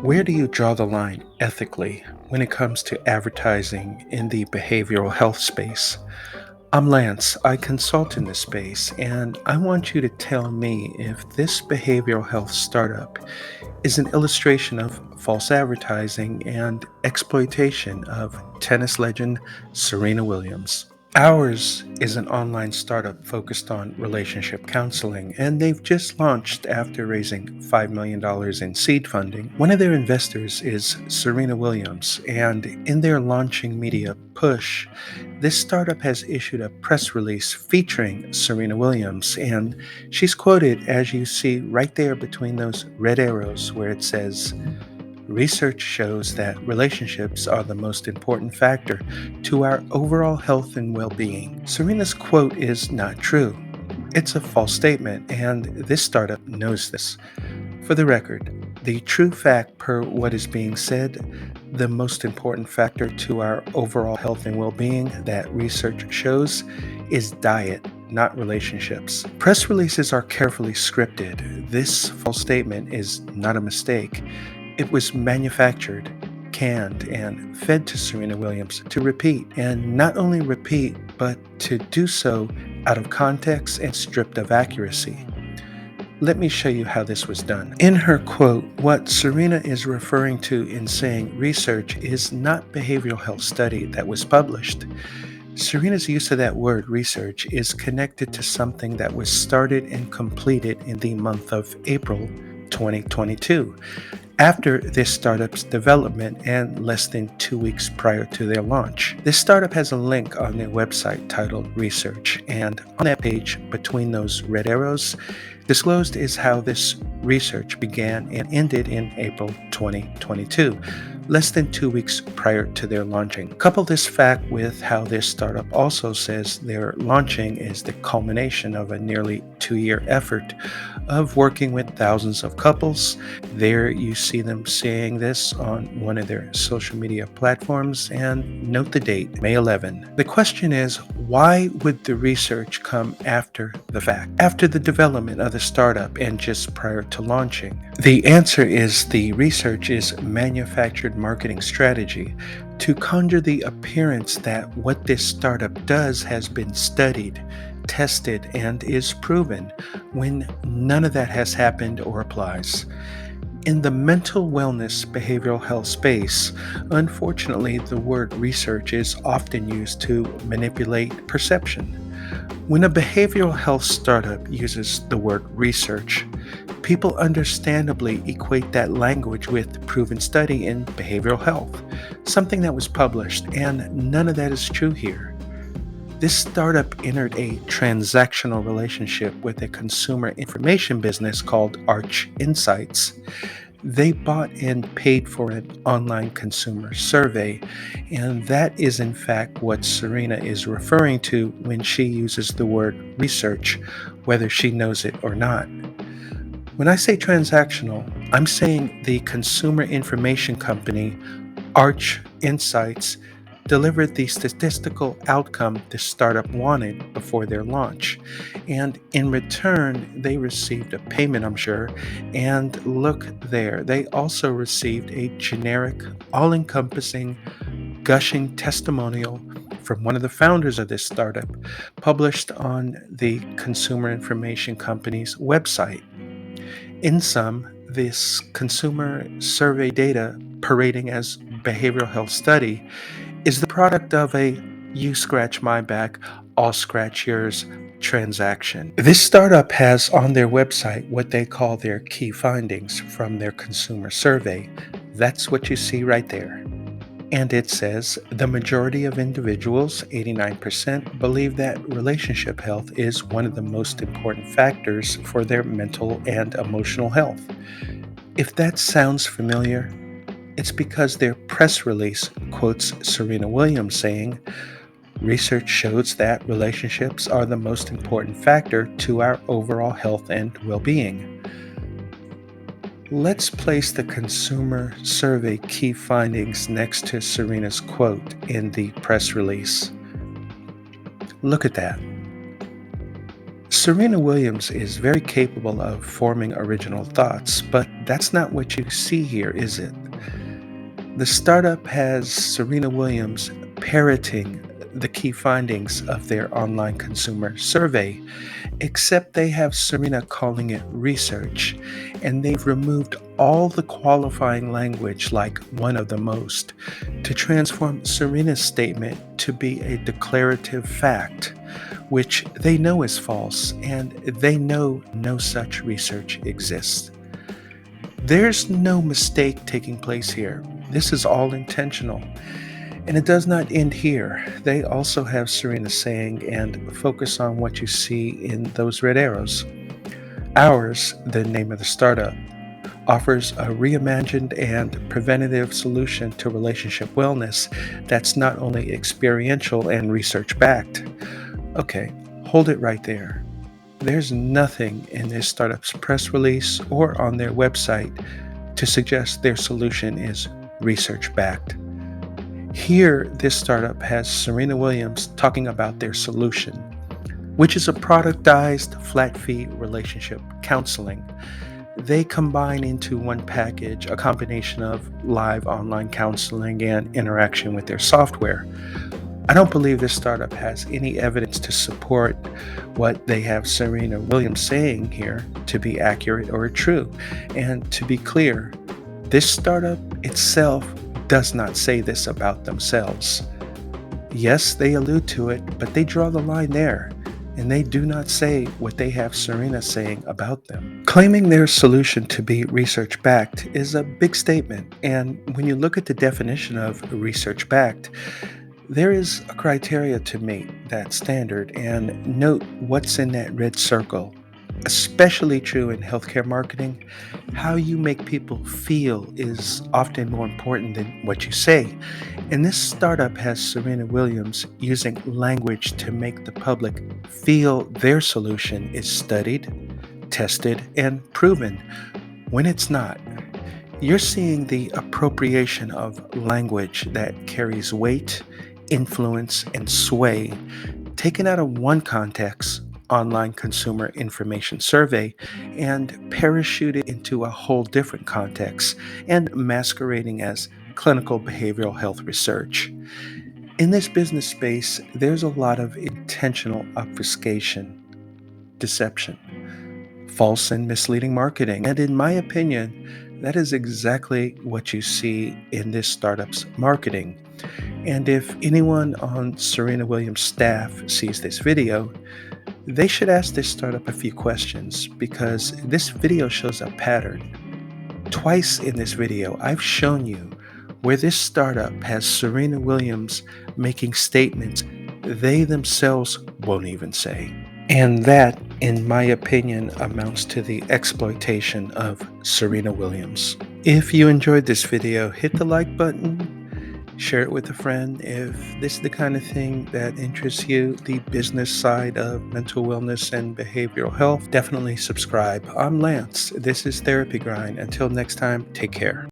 Where do you draw the line ethically when it comes to advertising in the behavioral health space? I'm Lance. I consult in this space, and I want you to tell me if this behavioral health startup is an illustration of false advertising and exploitation of tennis legend Serena Williams. Ours is an online startup focused on relationship counseling, and they've just launched after raising $5 million in seed funding. One of their investors is Serena Williams, and in their launching media push, this startup has issued a press release featuring Serena Williams, and she's quoted, as you see right there between those red arrows, where it says, "Research shows that relationships are the most important factor to our overall health and well being." Serena's quote is not true. It's a false statement, and this startup knows this. For the record, the true fact per what is being said, the most important factor to our overall health and well being that research shows is diet, not relationships. Press releases are carefully scripted. This false statement is not a mistake. It was manufactured, canned, and fed to Serena Williams to repeat, and not only repeat, but to do so out of context and stripped of accuracy. Let me show you how this was done. In her quote, what Serena is referring to in saying research is not behavioral health study that was published. Serena's use of that word research is connected to something that was started and completed in the month of April 2022. After this startup's development and less than 2 weeks prior to their launch. This startup has a link on their website titled Research, and on that page, between those red arrows, disclosed is how this research began and ended in April 2022, less than 2 weeks prior to their launching. Couple this fact with how this startup also says their launching is the culmination of a nearly 2-year effort of working with thousands of couples. There you see them saying this on one of their social media platforms, and note the date, May 11. The question is, why would the research come after the fact, after the development of the startup and just prior to launching? The answer is the research is manufactured marketing strategy to conjure the appearance that what this startup does has been studied, tested, and is proven, when none of that has happened or applies. In the mental wellness behavioral health space, unfortunately, the word research is often used to manipulate perception. When a behavioral health startup uses the word research, people understandably equate that language with proven study in behavioral health, something that was published, and none of that is true here. This startup entered a transactional relationship with a consumer information business called Arch Insights. They bought and paid for an online consumer survey, and that is in fact what Serena is referring to when she uses the word research, whether she knows it or not. When I say transactional, I'm saying the consumer information company, Arch Insights, delivered the statistical outcome the startup wanted before their launch. And in return, they received a payment, I'm sure. And look there, they also received a generic, all encompassing, gushing testimonial from one of the founders of this startup, published on the consumer information company's website. In sum, this consumer survey data, parading as behavioral health study, is the product of a you scratch my back, I'll scratch yours transaction. This startup has on their website what they call their key findings from their consumer survey. That's what you see right there. And it says the majority of individuals, 89%, believe that relationship health is one of the most important factors for their mental and emotional health. If that sounds familiar, it's because their press release quotes Serena Williams saying, "Research shows that relationships are the most important factor to our overall health and well-being." Let's place the consumer survey key findings next to Serena's quote in the press release. Look at that. Serena Williams is very capable of forming original thoughts, but that's not what you see here, is it? The startup has Serena Williams parroting the key findings of their online consumer survey, except they have Serena calling it research, and they've removed all the qualifying language like one of the most to transform Serena's statement to be a declarative fact, which they know is false, and they know no such research exists. There's no mistake taking place here. This is all intentional. And it does not end here. They also have Serena saying, and focus on what you see in those red arrows. Ours, the name of the startup, offers a reimagined and preventative solution to relationship wellness that's not only experiential and research backed. Okay, hold it right there. There's nothing in this startup's press release or on their website to suggest their solution is research backed. Here, this startup has Serena Williams talking about their solution, which is a productized flat fee relationship counseling. They combine into one package a combination of live online counseling and interaction with their software. I don't believe this startup has any evidence to support what they have Serena Williams saying here to be accurate or true. And to be clear, this startup itself does not say this about themselves. Yes, they allude to it, but they draw the line there, and they do not say what they have Serena saying about them. Claiming their solution to be research backed is a big statement, and when you look at the definition of research backed, there is a criteria to meet that standard, and note what's in that red circle. Especially true in healthcare marketing, how you make people feel is often more important than what you say. And this startup has Serena Williams using language to make the public feel their solution is studied, tested, and proven when it's not. You're seeing the appropriation of language that carries weight, influence, and sway, taken out of one context, online consumer information survey, and parachuted into a whole different context and masquerading as clinical behavioral health research. In this business space, there's a lot of intentional obfuscation, deception, false and misleading marketing. And in my opinion, that is exactly what you see in this startup's marketing. And if anyone on Serena Williams' staff sees this video, they should ask this startup a few questions because this video shows a pattern. Twice in this video, I've shown you where this startup has Serena Williams making statements they themselves won't even say. And that, in my opinion, amounts to the exploitation of Serena Williams. If you enjoyed this video, hit the like button. Share it with a friend. If this is the kind of thing that interests you, the business side of mental wellness and behavioral health, definitely subscribe. I'm Lance. This is Therapy Grind. Until next time, take care.